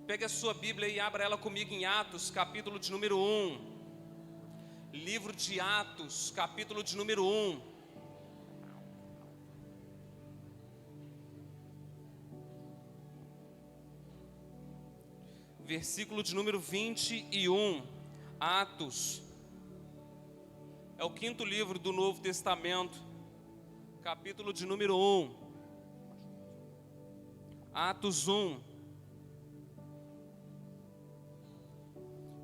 Pegue a sua Bíblia e abra ela comigo em Atos, capítulo de número 1. Livro de Atos, capítulo de número 1. Versículo de número 21. Atos. É o quinto livro do Novo Testamento, capítulo de número 1. Atos 1.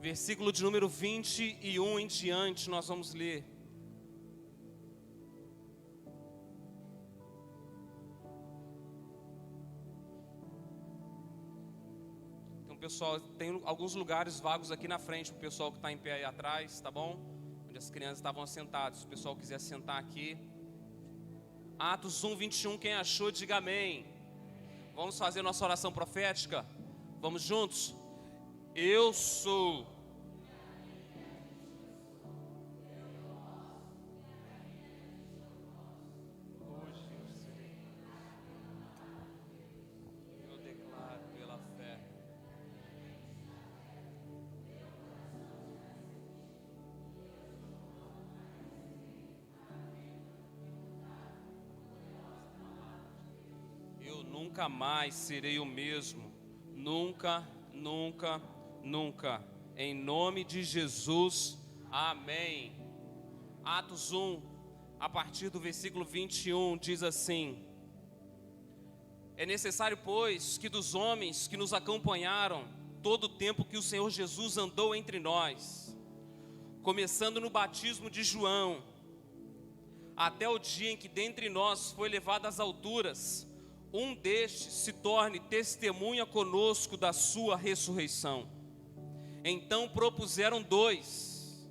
Versículo de número 21 em diante, nós vamos ler. Então, pessoal, tem alguns lugares vagos aqui na frente, para o pessoal que está em pé aí atrás, tá bom? Onde as crianças estavam assentadas. Se o pessoal quiser sentar aqui. Atos 1, 21, quem achou, diga amém. Vamos fazer nossa oração profética? Vamos juntos? Eu sou. Hoje eu serei. Eu declaro pela fé. Eu nunca mais serei o mesmo. Nunca, nunca, nunca, em nome de Jesus, amém. Atos 1, a partir do versículo 21, diz assim: é necessário, pois, que dos homens que nos acompanharam todo o tempo que o Senhor Jesus andou entre nós, começando no batismo de João, até o dia em que dentre nós foi levado às alturas, um destes se torne testemunha conosco da sua ressurreição. Então propuseram dois,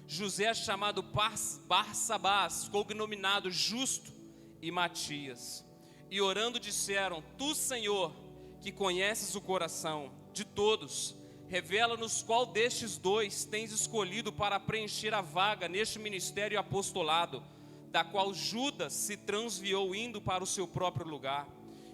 José chamado Barsabás, cognominado Justo, e Matias. E orando disseram: Tu, Senhor, que conheces o coração de todos, revela-nos qual destes dois tens escolhido para preencher a vaga neste ministério e apostolado, da qual Judas se transviou indo para o seu próprio lugar.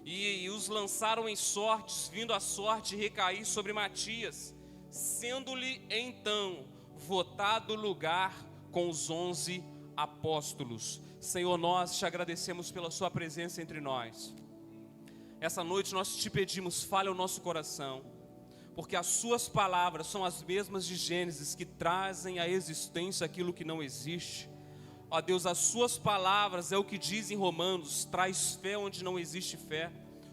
E os lançaram em sortes, vindo a sorte recair sobre Matias, sendo-lhe então votado lugar com os 11 apóstolos. Senhor, nós te agradecemos pela sua presença entre nós. Essa noite nós te pedimos, fale ao nosso coração, porque as suas palavras são as mesmas de Gênesis, que trazem à existência aquilo que não existe. Ó Deus, as suas palavras é o que diz em Romanos: traz fé onde não existe fé.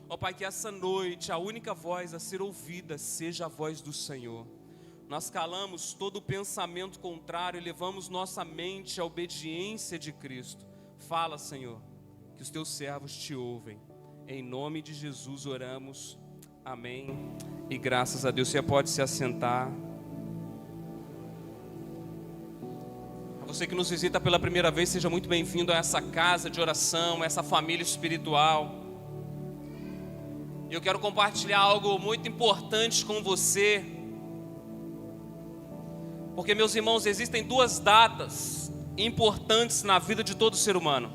Ó Pai, que essa noite a única voz a ser ouvida seja a voz do Senhor. Nós calamos todo o pensamento contrário e levamos nossa mente à obediência de Cristo. Fala, Senhor, que os teus servos te ouvem. Em nome de Jesus oramos. Amém. E graças a Deus. Você pode se assentar. Você que nos visita pela primeira vez, seja muito bem-vindo a essa casa de oração, essa família espiritual. Eu quero compartilhar algo muito importante com você, porque, meus irmãos, existem duas datas importantes na vida de todo ser humano.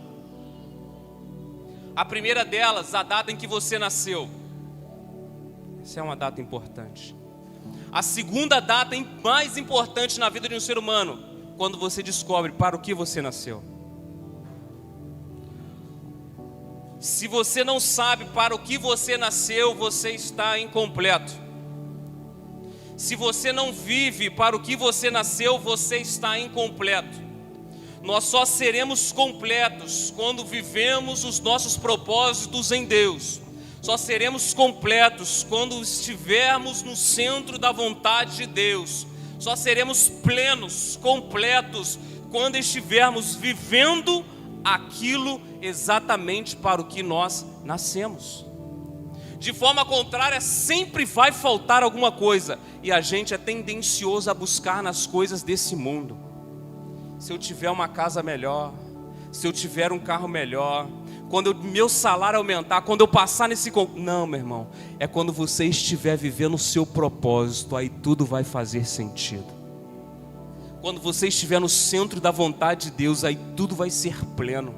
A primeira delas, a data em que você nasceu. Essa é uma data importante. A segunda data mais importante na vida de um ser humano, quando você descobre para o que você nasceu. Se você não sabe para o que você nasceu, você está incompleto. Se você não vive para o que você nasceu, você está incompleto. Nós só seremos completos quando vivemos os nossos propósitos em Deus. Só seremos completos quando estivermos no centro da vontade de Deus. Só seremos plenos, completos, quando estivermos vivendo aquilo exatamente para o que nós nascemos. De forma contrária, sempre vai faltar alguma coisa, e a gente é tendencioso a buscar nas coisas desse mundo. Se eu tiver uma casa melhor, se eu tiver um carro melhor, quando meu salário aumentar, quando eu passar nesse... Não, meu irmão, é quando você estiver vivendo o seu propósito, aí tudo vai fazer sentido. Quando você estiver no centro da vontade de Deus, aí tudo vai ser pleno.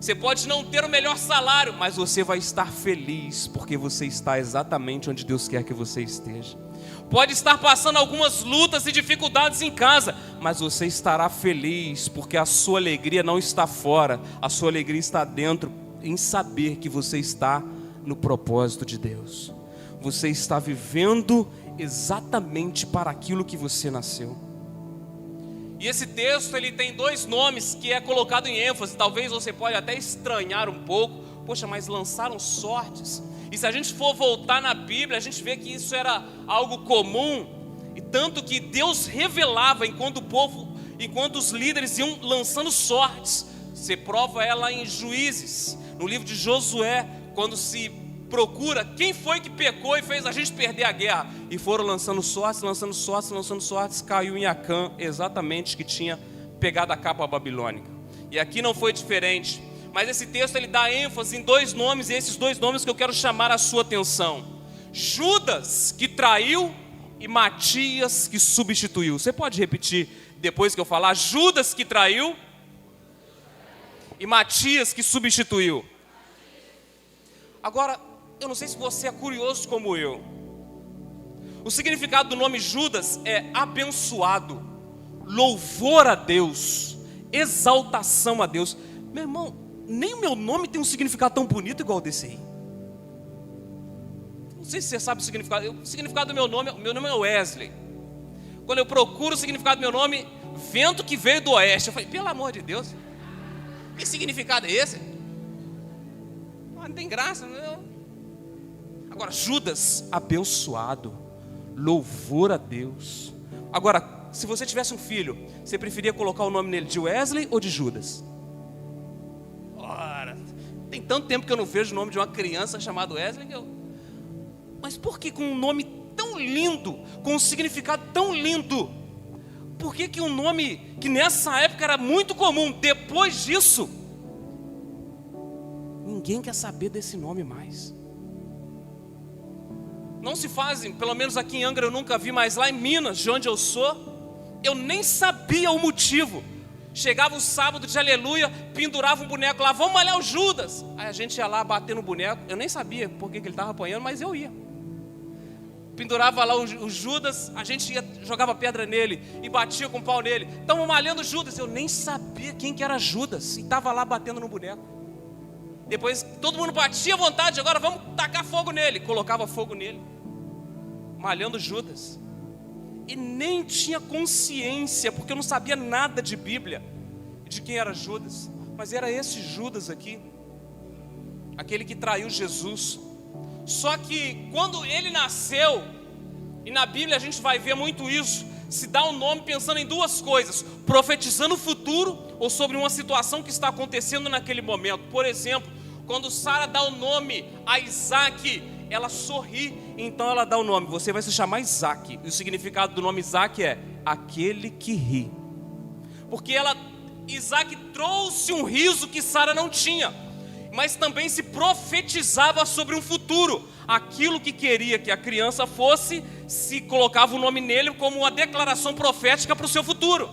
Você pode não ter o melhor salário, mas você vai estar feliz, porque você está exatamente onde Deus quer que você esteja. Pode estar passando algumas lutas e dificuldades em casa, mas você estará feliz, porque a sua alegria não está fora, a sua alegria está dentro, em saber que você está no propósito de Deus. Você está vivendo exatamente para aquilo que você nasceu. E esse texto, ele tem dois nomes que é colocado em ênfase. Talvez você pode até estranhar um pouco. Poxa, mas lançaram sortes. E se a gente for voltar na Bíblia, a gente vê que isso era algo comum. E tanto que Deus revelava enquanto o povo, enquanto os líderes iam lançando sortes. Você prova ela em Juízes, no livro de Josué, quando se procura quem foi que pecou e fez a gente perder a guerra. E foram lançando sortes, caiu em Acã, exatamente, que tinha pegado a capa babilônica. E aqui não foi diferente. Mas esse texto, ele dá ênfase em dois nomes, e esses dois nomes que eu quero chamar a sua atenção: Judas, que traiu, e Matias, que substituiu. Você pode repetir depois que eu falar? Judas, que traiu, e Matias, que substituiu. Agora, eu não sei se você é curioso como eu. O significado do nome Judas é abençoado, louvor a Deus, exaltação a Deus. Meu irmão, nem o meu nome tem um significado tão bonito igual desse aí. Não sei se você sabe o significado. O significado do meu nome é Wesley. Quando eu procuro o significado do meu nome, vento que veio do oeste. Eu falei, pelo amor de Deus, que significado é esse? Não tem graça, não. Agora, Judas, abençoado, louvor a Deus. Agora, se você tivesse um filho, você preferia colocar o nome nele de Wesley ou de Judas? Ora, tem tanto tempo que eu não vejo o nome de uma criança chamada Wesley que eu... Mas por que com um nome tão lindo, com um significado tão lindo, por que um nome que nessa época era muito comum, depois disso, ninguém quer saber desse nome mais? Não se fazem, pelo menos aqui em Angra eu nunca vi, mas lá em Minas, de onde eu sou, eu nem sabia o motivo. Chegava o sábado de aleluia, pendurava um boneco lá, vamos malhar o Judas. Aí a gente ia lá bater no boneco, eu nem sabia por que ele estava apanhando, mas eu ia. Pendurava lá o Judas, a gente ia, jogava pedra nele e batia com o pau nele. Estamos malhando o Judas, eu nem sabia quem que era Judas e estava lá batendo no boneco. Depois todo mundo batia à vontade, agora vamos tacar fogo nele. Colocava fogo nele, malhando Judas. E nem tinha consciência, porque eu não sabia nada de Bíblia, de quem era Judas. Mas era esse Judas aqui, aquele que traiu Jesus. Só que quando ele nasceu, e na Bíblia a gente vai ver muito isso, se dá um nome pensando em duas coisas: profetizando o futuro ou sobre uma situação que está acontecendo naquele momento. Por exemplo, quando Sara dá o nome a Isaac, ela sorri, então ela dá o nome, você vai se chamar Isaac. E o significado do nome Isaac é aquele que ri. Porque Isaac trouxe um riso que Sara não tinha, mas também se profetizava sobre um futuro. Aquilo que queria que a criança fosse, se colocava o nome nele como uma declaração profética para o seu futuro.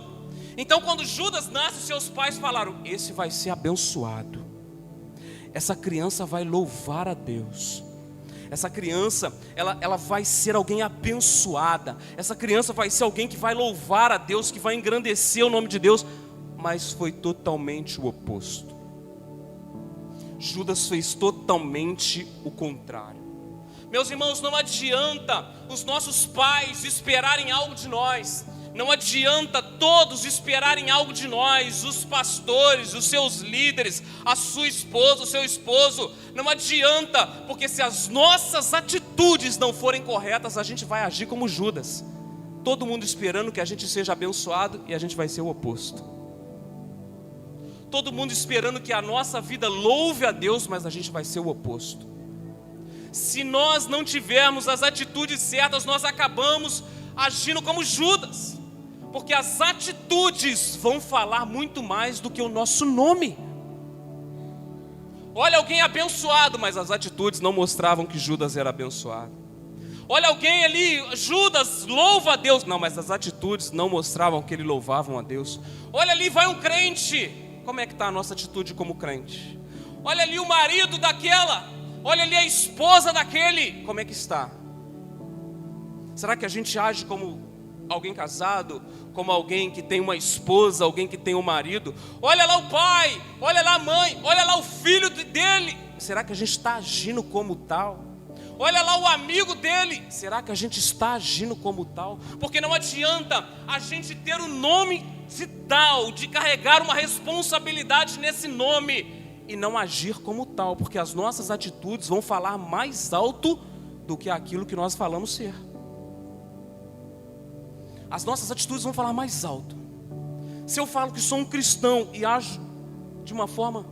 Então quando Judas nasce, seus pais falaram: esse vai ser abençoado, essa criança vai louvar a Deus, essa criança, ela vai ser alguém abençoada, essa criança vai ser alguém que vai louvar a Deus, que vai engrandecer o nome de Deus. Mas foi totalmente o oposto. Judas fez totalmente o contrário. Meus irmãos, não adianta os nossos pais esperarem algo de nós. Não adianta todos esperarem algo de nós, os pastores, os seus líderes, a sua esposa, o seu esposo. Não adianta, porque se as nossas atitudes não forem corretas, a gente vai agir como Judas. Todo mundo esperando que a gente seja abençoado e a gente vai ser o oposto. Todo mundo esperando que a nossa vida louve a Deus, mas a gente vai ser o oposto. Se nós não tivermos as atitudes certas, nós acabamos agindo como Judas. Porque as atitudes vão falar muito mais do que o nosso nome. Olha alguém abençoado, mas as atitudes não mostravam que Judas era abençoado. Olha alguém ali, Judas louva a Deus. Não, mas as atitudes não mostravam que ele louvavam a Deus. Olha ali, vai um crente. Como é que está a nossa atitude como crente? Olha ali o marido daquela, olha ali a esposa daquele. Como é que está? Será que a gente age como alguém casado, como alguém que tem uma esposa, alguém que tem um marido? Olha lá o pai, olha lá a mãe, olha lá o filho dele. Será que a gente está agindo como tal? Olha lá o amigo dele. Será que a gente está agindo como tal? Porque não adianta a gente ter o nome de tal, de carregar uma responsabilidade nesse nome e não agir como tal, porque as nossas atitudes vão falar mais alto do que aquilo que nós falamos ser. As nossas atitudes vão falar mais alto. Se eu falo que sou um cristão e ajo de uma forma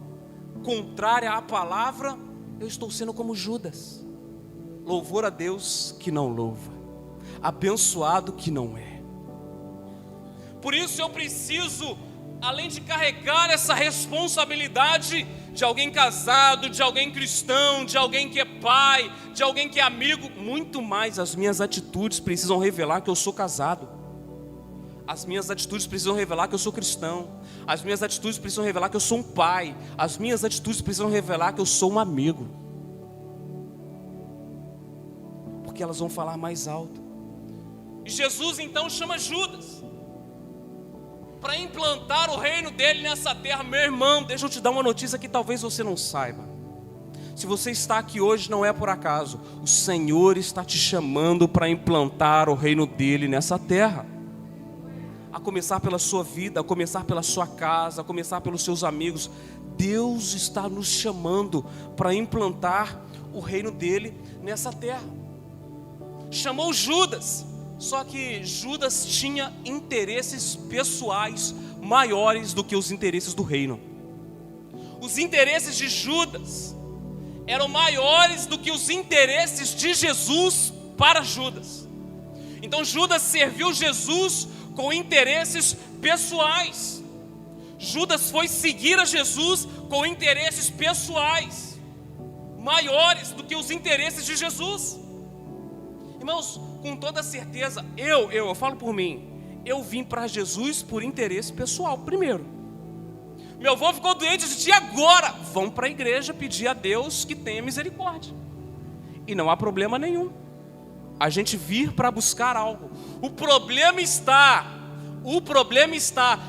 contrária à palavra, eu estou sendo como Judas. Louvor a Deus que não louva, abençoado que não é. Por isso eu preciso, além de carregar essa responsabilidade de alguém casado, de alguém cristão, de alguém que é pai, de alguém que é amigo, muito mais as minhas atitudes precisam revelar que eu sou casado. As minhas atitudes precisam revelar que eu sou cristão. As minhas atitudes precisam revelar que eu sou um pai. As minhas atitudes precisam revelar que eu sou um amigo. Porque elas vão falar mais alto. E Jesus então chama Judas para implantar o reino dele nessa terra. Meu irmão, deixa eu te dar uma notícia que talvez você não saiba. Se você está aqui hoje não é por acaso. O Senhor está te chamando para implantar o reino dele nessa terra. A começar pela sua vida, a começar pela sua casa, a começar pelos seus amigos. Deus está nos chamando para implantar o reino dele nessa terra. Chamou Judas, só que Judas tinha interesses pessoais maiores do que os interesses do reino. Os interesses de Judas eram maiores do que os interesses de Jesus para Judas. Então Judas serviu Jesus com interesses pessoais. Judas foi seguir a Jesus com interesses pessoais maiores do que os interesses de Jesus. Irmãos, com toda certeza, eu falo por mim, eu vim para Jesus por interesse pessoal primeiro. Meu avô ficou doente, eu disse, agora vamos para a igreja pedir a Deus que tenha misericórdia. E não há problema nenhum a gente vir para buscar algo. O problema está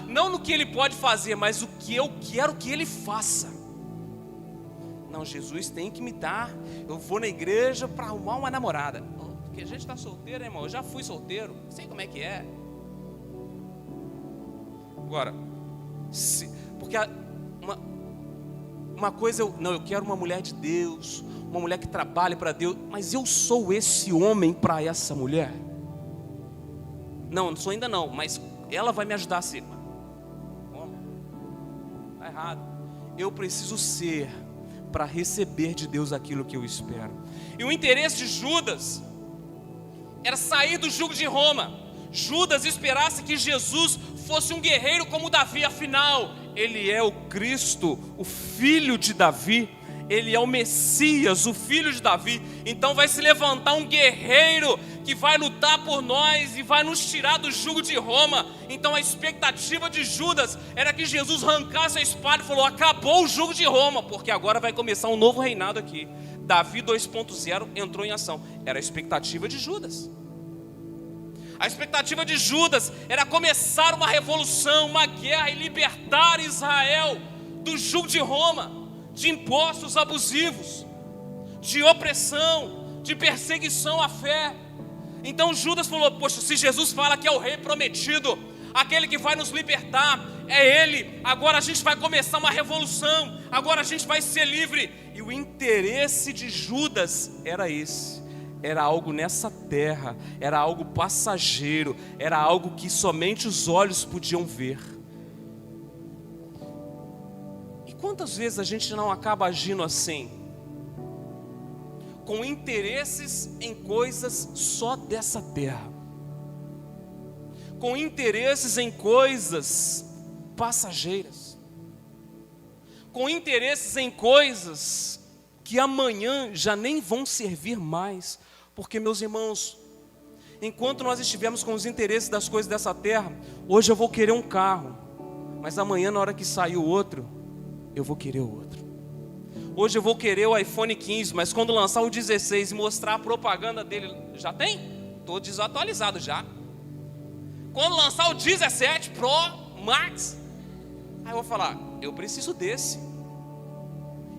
não no que ele pode fazer, mas o que eu quero que ele faça. Não, Jesus tem que me dar. Eu vou na igreja para arrumar uma namorada. Porque a gente está solteiro, irmão. Eu já fui solteiro, sei como é que é. Agora, porque uma coisa eu quero uma mulher de Deus, uma mulher que trabalhe para Deus, mas eu sou esse homem para essa mulher? Não sou ainda não, mas ela vai me ajudar a ser. Como? Está errado. Eu preciso ser para receber de Deus aquilo que eu espero. E o interesse de Judas era sair do jugo de Roma. Judas esperasse que Jesus fosse um guerreiro como Davi, afinal, ele é o Cristo, o filho de Davi. Ele é o Messias, o filho de Davi. Então vai se levantar um guerreiro que vai lutar por nós e vai nos tirar do jugo de Roma. Então a expectativa de Judas era que Jesus arrancasse a espada e falou, acabou o jugo de Roma, porque agora vai começar um novo reinado aqui. Davi 2.0 entrou em ação. Era a expectativa de Judas. A expectativa de Judas era começar uma revolução, uma guerra e libertar Israel do jugo de Roma, de impostos abusivos, de opressão, de perseguição à fé. Então Judas falou, poxa, se Jesus fala que é o rei prometido, aquele que vai nos libertar, é ele, agora a gente vai começar uma revolução, agora a gente vai ser livre. E o interesse de Judas era esse, era algo nessa terra, era algo passageiro, era algo que somente os olhos podiam ver. Quantas vezes a gente não acaba agindo assim? Com interesses em coisas só dessa terra. Com interesses em coisas passageiras. Com interesses em coisas que amanhã já nem vão servir mais. Porque, meus irmãos, enquanto nós estivermos com os interesses das coisas dessa terra, hoje eu vou querer um carro, mas amanhã, na hora que sair o outro, eu vou querer o outro. Hoje eu vou querer o iPhone 15, mas quando lançar o 16 e mostrar a propaganda dele, já tem? Estou desatualizado já. Quando lançar o 17 Pro Max, aí eu vou falar, eu preciso desse.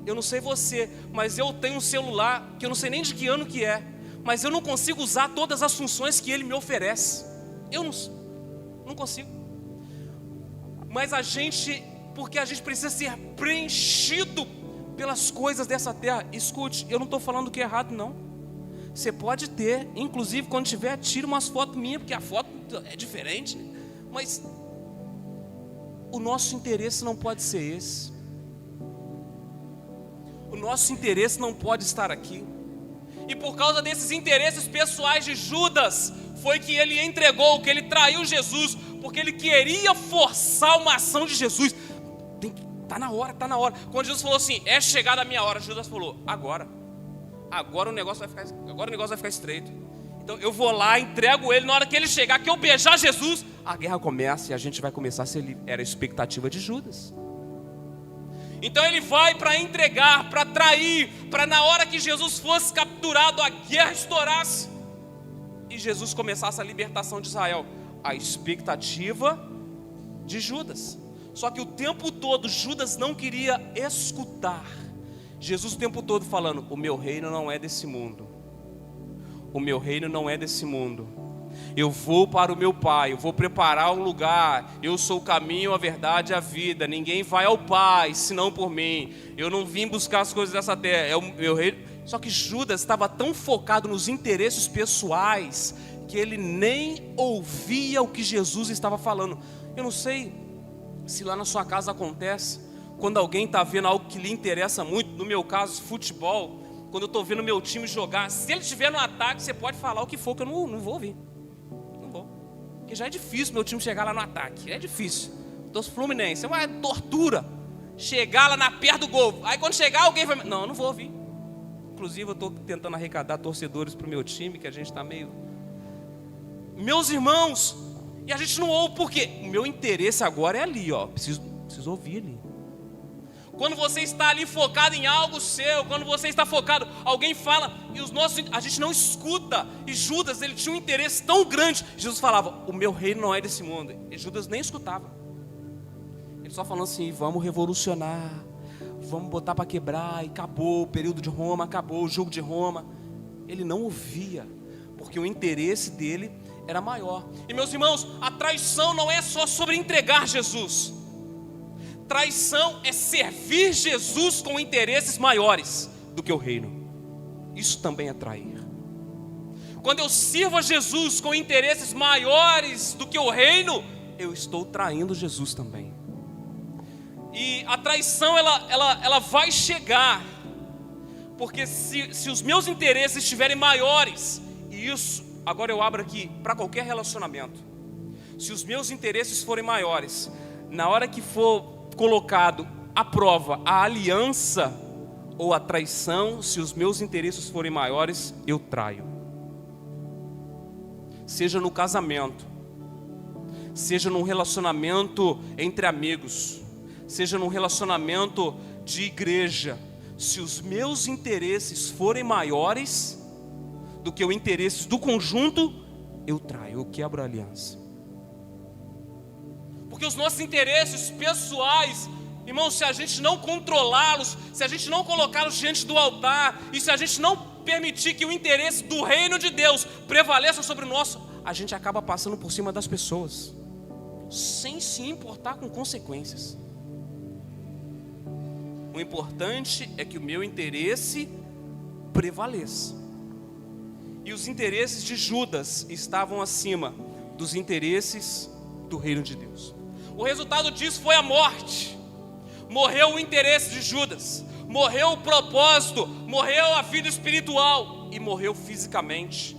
Eu não sei você, mas eu tenho um celular que eu não sei nem de que ano que é, mas eu não consigo usar todas as funções que ele me oferece. Eu não consigo. Mas porque a gente precisa ser preenchido pelas coisas dessa terra. Escute, eu não estou falando que é errado, não. Você pode ter, inclusive quando tiver, tira umas fotos minhas, porque a foto é diferente, né? Mas o nosso interesse não pode ser esse. O nosso interesse não pode estar aqui. E por causa desses interesses pessoais de Judas, foi que ele entregou, que ele traiu Jesus, porque ele queria forçar uma ação de Jesus. Está na hora. Quando Jesus falou assim, é chegada a minha hora, Judas falou, agora o negócio vai ficar estreito. Então eu vou lá, entrego ele, na hora que ele chegar, que eu beijar Jesus, a guerra começa e a gente vai começar a ser livre. Era a expectativa de Judas. Então ele vai para entregar, para trair, para na hora que Jesus fosse capturado, a guerra estourasse e Jesus começasse a libertação de Israel. A expectativa de Judas. Só que o tempo todo Judas não queria escutar. Jesus o tempo todo falando, o meu reino não é desse mundo. O meu reino não é desse mundo. Eu vou para o meu Pai, eu vou preparar um lugar. Eu sou o caminho, a verdade e a vida. Ninguém vai ao Pai, senão por mim. Eu não vim buscar as coisas dessa terra, é o meu reino. Só que Judas estava tão focado nos interesses pessoais que ele nem ouvia o que Jesus estava falando. Eu não sei se lá na sua casa acontece, quando alguém está vendo algo que lhe interessa muito, no meu caso, futebol, quando eu estou vendo meu time jogar, se ele estiver no ataque, você pode falar o que for, que eu não vou ouvir. Não vou. Porque já é difícil meu time chegar lá no ataque, é difícil. Então, Fluminense, é uma tortura chegar lá perto do gol. Aí quando chegar alguém vai... Não, eu não vou ouvir. Inclusive eu estou tentando arrecadar torcedores para o meu time, que a gente está meio... Meus irmãos, e a gente não ouve por quê? O meu interesse agora é ali, ó. Preciso ouvir ali. Quando você está ali focado em algo seu, quando você está focado, alguém fala, e a gente não escuta. E Judas, ele tinha um interesse tão grande. Jesus falava, o meu reino não é desse mundo. E Judas nem escutava. Ele só falando assim, vamos revolucionar, vamos botar para quebrar, e acabou o período de Roma, acabou o jugo de Roma. Ele não ouvia, porque o interesse dele era maior. E meus irmãos, a traição não é só sobre entregar Jesus. Traição é servir Jesus com interesses maiores do que o reino. Isso também é trair. Quando eu sirvo a Jesus com interesses maiores do que o reino, eu estou traindo Jesus também. E a traição ela vai chegar, porque se os meus interesses estiverem maiores, e isso agora eu abro aqui para qualquer relacionamento. Se os meus interesses forem maiores, na hora que for colocado à prova a aliança ou a traição, se os meus interesses forem maiores, eu traio. Seja no casamento, seja num relacionamento entre amigos, seja num relacionamento de igreja, se os meus interesses forem maiores do que os interesses do conjunto, eu traio, eu quebro a aliança. Porque os nossos interesses pessoais, irmãos, se a gente não controlá-los, se a gente não colocá-los diante do altar, e se a gente não permitir que o interesse do reino de Deus prevaleça sobre o nosso, a gente acaba passando por cima das pessoas, sem se importar com consequências. O importante é que o meu interesse prevaleça. E os interesses de Judas estavam acima dos interesses do reino de Deus. O resultado disso foi a morte. Morreu o interesse de Judas, morreu o propósito, morreu a vida espiritual e morreu fisicamente.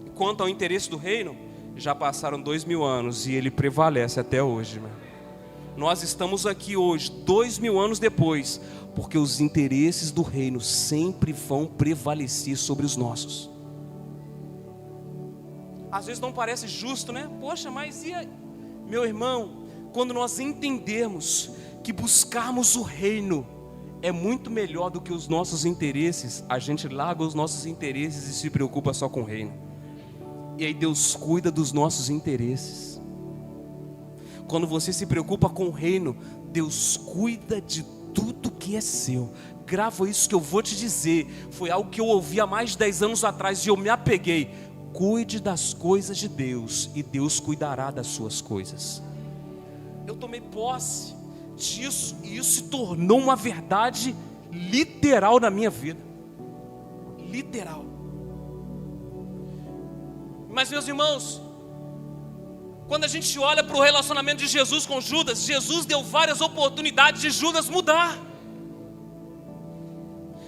E quanto ao interesse do reino, já passaram 2000 anos e ele prevalece até hoje, né? Nós estamos aqui hoje, 2000 anos depois, porque os interesses do reino sempre vão prevalecer sobre os nossos. Às vezes não parece justo, né? Poxa, mas e aí? Meu irmão, quando nós entendermos que buscarmos o reino é muito melhor do que os nossos interesses. A gente larga os nossos interesses e se preocupa só com o reino. E aí Deus cuida dos nossos interesses. Quando você se preocupa com o reino, Deus cuida de tudo que é seu. Grava isso que eu vou te dizer. Foi algo que eu ouvi há mais de 10 anos atrás e eu me apeguei. Cuide das coisas de Deus e Deus cuidará das suas coisas. Eu tomei posse disso e isso se tornou uma verdade literal na minha vida. Literal. Mas, meus irmãos, quando a gente olha para o relacionamento de Jesus com Judas, Jesus deu várias oportunidades de Judas mudar.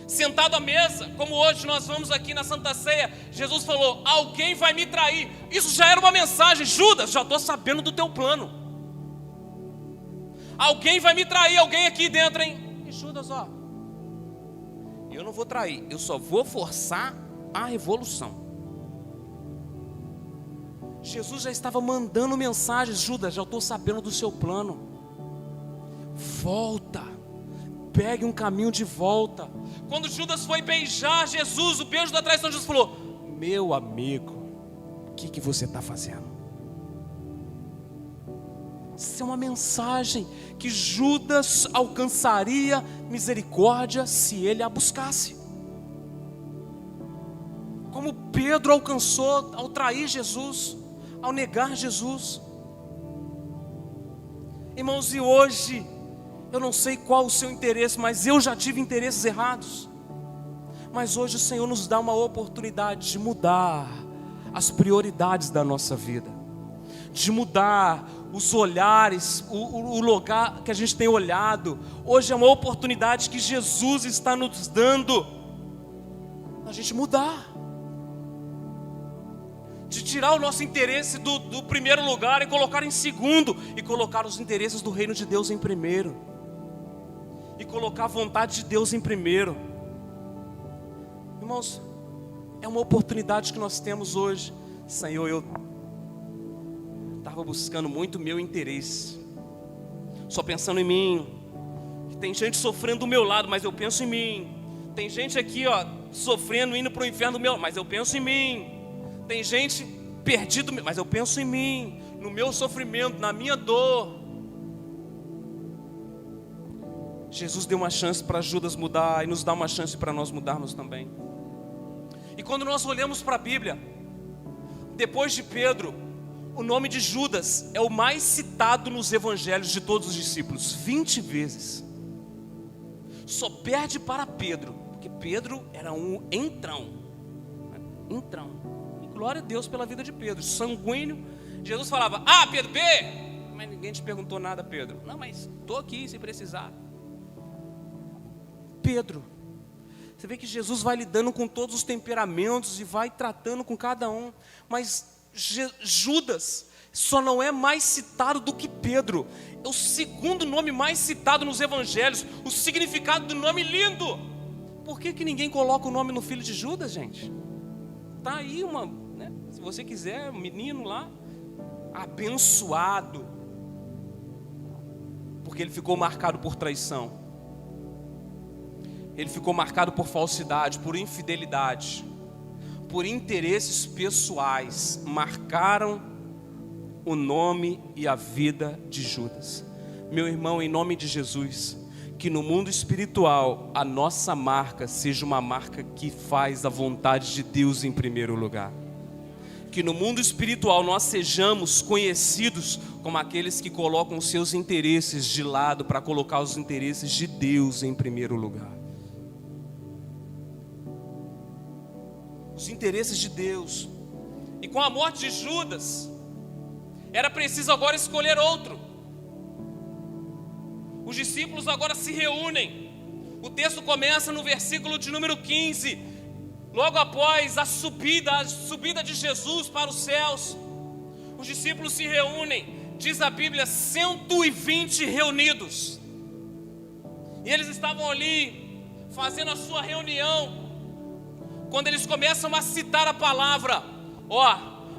Sentado à mesa, como hoje nós vamos aqui na Santa Ceia, Jesus falou: alguém vai me trair. Isso já era uma mensagem: Judas, já estou sabendo do teu plano. Alguém vai me trair, alguém aqui dentro, hein? E Judas, ó, eu não vou trair, eu só vou forçar a revolução. Jesus já estava mandando mensagens: Judas, já estou sabendo do seu plano. Volta, pegue um caminho de volta. Quando Judas foi beijar Jesus, o beijo da traição, Jesus falou: meu amigo, o que você está fazendo? Isso é uma mensagem que Judas alcançaria misericórdia se ele a buscasse, como Pedro alcançou ao trair Jesus, ao negar Jesus. Irmãos, e hoje eu não sei qual o seu interesse, mas eu já tive interesses errados. Mas hoje o Senhor nos dá uma oportunidade de mudar as prioridades da nossa vida, de mudar os olhares, o lugar que a gente tem olhado. Hoje é uma oportunidade que Jesus está nos dando, a gente mudar, de tirar o nosso interesse do primeiro lugar e colocar em segundo, e colocar os interesses do reino de Deus em primeiro, e colocar a vontade de Deus em primeiro. Irmãos, é uma oportunidade que nós temos hoje. Senhor, eu estava buscando muito o meu interesse, só pensando em mim. Tem gente sofrendo do meu lado, mas eu penso em mim. Tem gente aqui, ó, sofrendo, indo para o inferno do meu, mas eu penso em mim. Tem gente perdido, mas eu penso em mim, no meu sofrimento, na minha dor. Jesus deu uma chance para Judas mudar e nos dá uma chance para nós mudarmos também. E quando nós olhamos para a Bíblia, depois de Pedro, o nome de Judas é o mais citado nos evangelhos de todos os discípulos, 20 vezes. Só perde para Pedro, porque Pedro era um entrão. E glória a Deus pela vida de Pedro, sanguíneo. Jesus falava: ah, Pedro, mas ninguém te perguntou nada, Pedro. Não, mas estou aqui se precisar. Pedro, você vê que Jesus vai lidando com todos os temperamentos e vai tratando com cada um, mas Judas só não é mais citado do que Pedro. É o segundo nome mais citado nos evangelhos. O significado do nome lindo. Por que ninguém coloca o nome no filho de Judas, gente? Tá aí né? Se você quiser, um menino lá, abençoado, porque ele ficou marcado por traição. Ele ficou marcado por falsidade, por infidelidade, por interesses pessoais. Marcaram o nome e a vida de Judas. Meu irmão, em nome de Jesus, que no mundo espiritual a nossa marca seja uma marca que faz a vontade de Deus em primeiro lugar. Que no mundo espiritual nós sejamos conhecidos como aqueles que colocam os seus interesses de lado para colocar os interesses de Deus em primeiro lugar. Os interesses de Deus. E com a morte de Judas, era preciso agora escolher outro. Os discípulos agora se reúnem. O texto começa no versículo de número 15. Logo após a subida de Jesus para os céus, os discípulos se reúnem. Diz a Bíblia, 120 reunidos. E eles estavam ali, fazendo a sua reunião, quando eles começam a citar a palavra.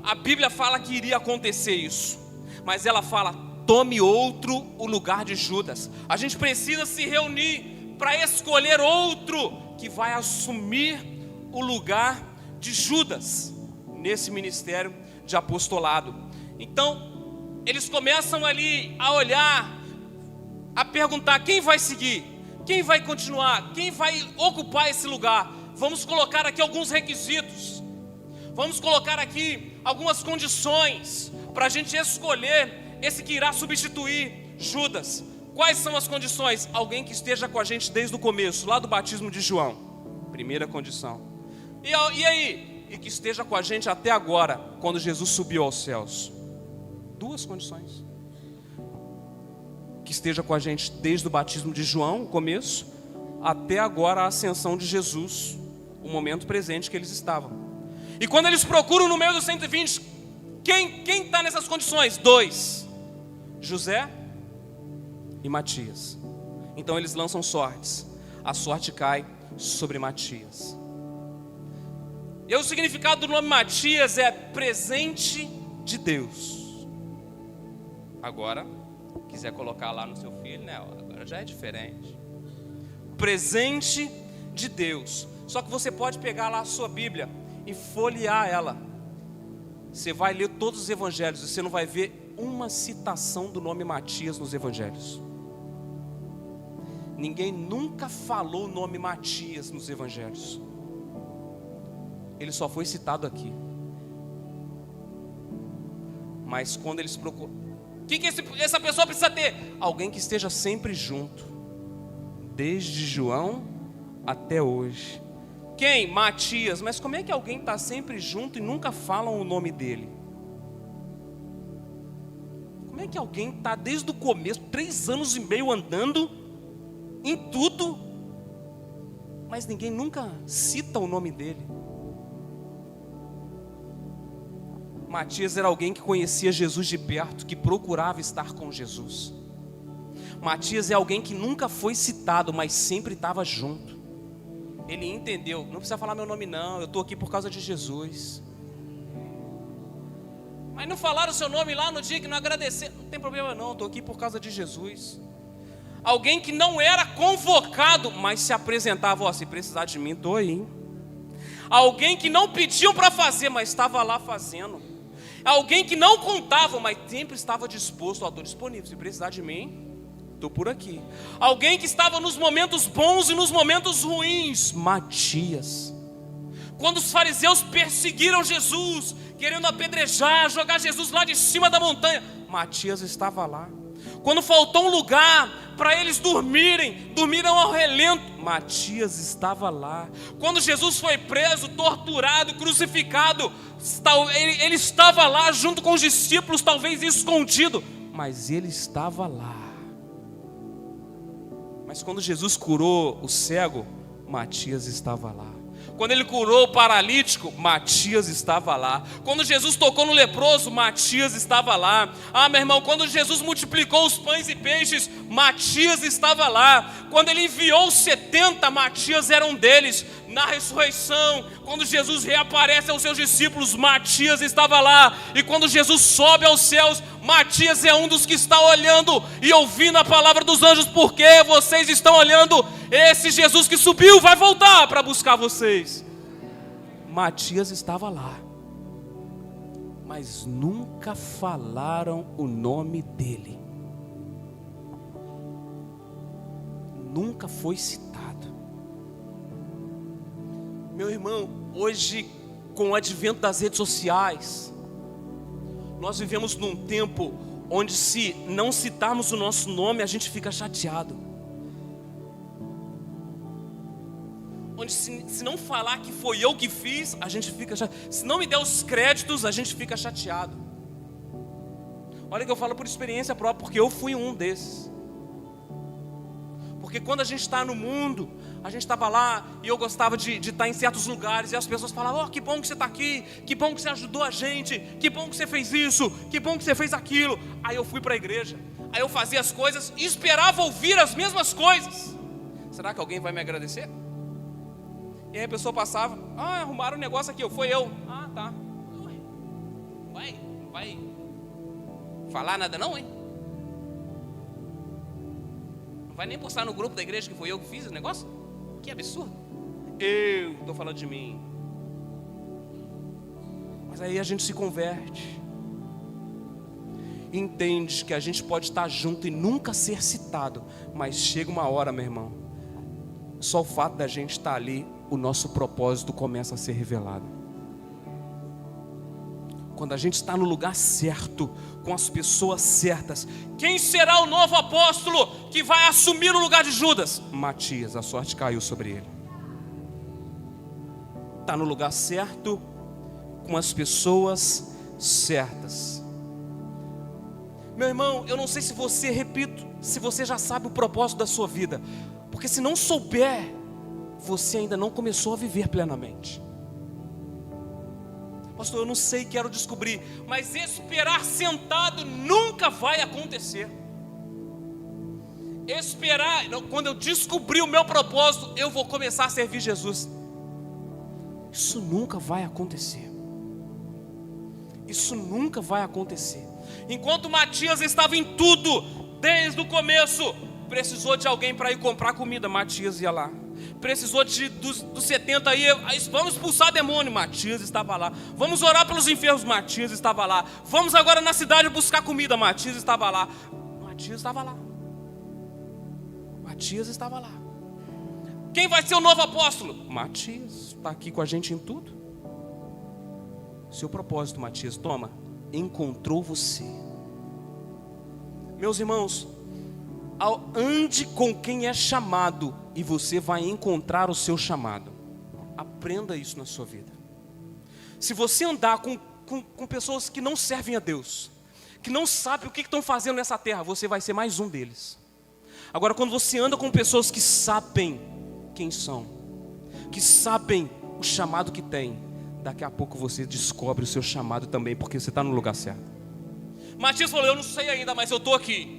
A Bíblia fala que iria acontecer isso, mas ela fala: tome outro o lugar de Judas. A gente precisa se reunir para escolher outro que vai assumir o lugar de Judas nesse ministério de apostolado. Então, eles começam ali a olhar, a perguntar: quem vai seguir? Quem vai continuar? Quem vai ocupar esse lugar? Vamos colocar aqui alguns requisitos. Vamos colocar aqui algumas condições para a gente escolher esse que irá substituir Judas. Quais são as condições? Alguém que esteja com a gente desde o começo, lá do batismo de João. Primeira condição. E aí? E que esteja com a gente até agora, quando Jesus subiu aos céus. Duas condições. Que esteja com a gente desde o batismo de João, o começo, até agora a ascensão de Jesus, o momento presente que eles estavam. E quando eles procuram no meio dos 120, quem está nessas condições? 2, José e Matias. Então eles lançam sortes. A sorte cai sobre Matias. E o significado do nome Matias é presente de Deus. Agora, quiser colocar lá no seu filho, né? Agora já é diferente. Presente de Deus. Só que você pode pegar lá a sua Bíblia e folhear ela. Você vai ler todos os evangelhos e você não vai ver uma citação do nome Matias nos evangelhos. Ninguém nunca falou o nome Matias nos evangelhos. Ele só foi citado aqui. Mas quando eles procuram, o que essa pessoa precisa ter? Alguém que esteja sempre junto, desde João até hoje. Quem? Matias. Mas como é que alguém está sempre junto e nunca falam o nome dele? Como é que alguém está desde o começo, 3 anos e meio andando em tudo, mas ninguém nunca cita o nome dele? Matias era alguém que conhecia Jesus de perto, que procurava estar com Jesus. Matias é alguém que nunca foi citado, mas sempre estava junto. Ele entendeu: não precisa falar meu nome não, eu estou aqui por causa de Jesus. Mas não falaram o seu nome lá no dia que não agradeceram. Não tem problema não, estou aqui por causa de Jesus. Alguém que não era convocado, mas se apresentava: ó, se precisar de mim, estou aí. Alguém que não pediam para fazer, mas estava lá fazendo. Alguém que não contava, mas sempre estava disposto: ó, estou disponível, se precisar de mim, estou por aqui. Alguém que estava nos momentos bons e nos momentos ruins. Matias. Quando os fariseus perseguiram Jesus, querendo apedrejar, jogar Jesus lá de cima da montanha, Matias estava lá. Quando faltou um lugar para eles dormiram ao relento, Matias estava lá. Quando Jesus foi preso, torturado, crucificado, ele estava lá junto com os discípulos, talvez escondido, mas ele estava lá. Mas quando Jesus curou o cego, Matias estava lá. Quando ele curou o paralítico, Matias estava lá. Quando Jesus tocou no leproso, Matias estava lá. Ah, meu irmão, quando Jesus multiplicou os pães e peixes, Matias estava lá. Quando ele enviou os 70, Matias era um deles. Na ressurreição, quando Jesus reaparece aos seus discípulos, Matias estava lá. E quando Jesus sobe aos céus, Matias é um dos que está olhando e ouvindo a palavra dos anjos. Porque vocês estão olhando? Esse Jesus que subiu vai voltar para buscar vocês. Matias estava lá, mas nunca falaram o nome dele. Nunca foi citado. Meu irmão, hoje, com o advento das redes sociais, nós vivemos num tempo onde, se não citarmos o nosso nome, a gente fica chateado. Onde se não falar que foi eu que fiz, a gente fica chateado. Se não me der os créditos, a gente fica chateado. Olha que eu falo por experiência própria, porque eu fui um desses. Porque quando a gente está no mundo, a gente estava lá e eu gostava de estar em certos lugares e as pessoas falavam: oh, que bom que você está aqui, que bom que você ajudou a gente, que bom que você fez isso, que bom que você fez aquilo. Aí eu fui para a igreja, aí eu fazia as coisas e esperava ouvir as mesmas coisas. Será que alguém vai me agradecer? E aí a pessoa passava: ah, arrumaram um negócio aqui, foi eu. Ah, tá. Não vai falar nada não, hein? vai nem postar no grupo da igreja que foi eu que fiz o negócio? Que absurdo. Eu estou falando de mim. Mas aí a gente se converte. Entende que a gente pode estar junto e nunca ser citado. Mas chega uma hora, meu irmão, só o fato da gente estar ali, o nosso propósito começa a ser revelado. Quando a gente está no lugar certo, com as pessoas certas. Quem será o novo apóstolo que vai assumir o lugar de Judas? Matias, a sorte caiu sobre ele. Está no lugar certo, com as pessoas certas. Meu irmão, eu não sei se você, repito, se você já sabe o propósito da sua vida. Porque se não souber, você ainda não começou a viver plenamente. Pastor, eu não sei, quero descobrir. Mas esperar sentado nunca vai acontecer. Esperar, quando eu descobrir o meu propósito, eu vou começar a servir Jesus. Isso nunca vai acontecer. Isso nunca vai acontecer. Enquanto Matias estava em tudo, desde o começo, precisou de alguém para ir comprar comida, Matias ia lá. Precisou dos 70 aí, vamos expulsar demônio, Matias estava lá. Vamos orar pelos enfermos, Matias estava lá. Vamos agora na cidade buscar comida, Matias estava lá. Matias estava lá. Matias estava lá. Quem vai ser o novo apóstolo? Matias, está aqui com a gente em tudo. Seu propósito, Matias, toma, encontrou você. Meus irmãos, ande com quem é chamado e você vai encontrar o seu chamado. Aprenda isso na sua vida. Se você andar com pessoas que não servem a Deus, que não sabem o que estão fazendo nessa terra, você vai ser mais um deles. Agora, quando você anda com pessoas que sabem quem são, que sabem o chamado que tem, daqui a pouco você descobre o seu chamado também, porque você está no lugar certo. Matias falou, eu não sei ainda, mas eu estou aqui.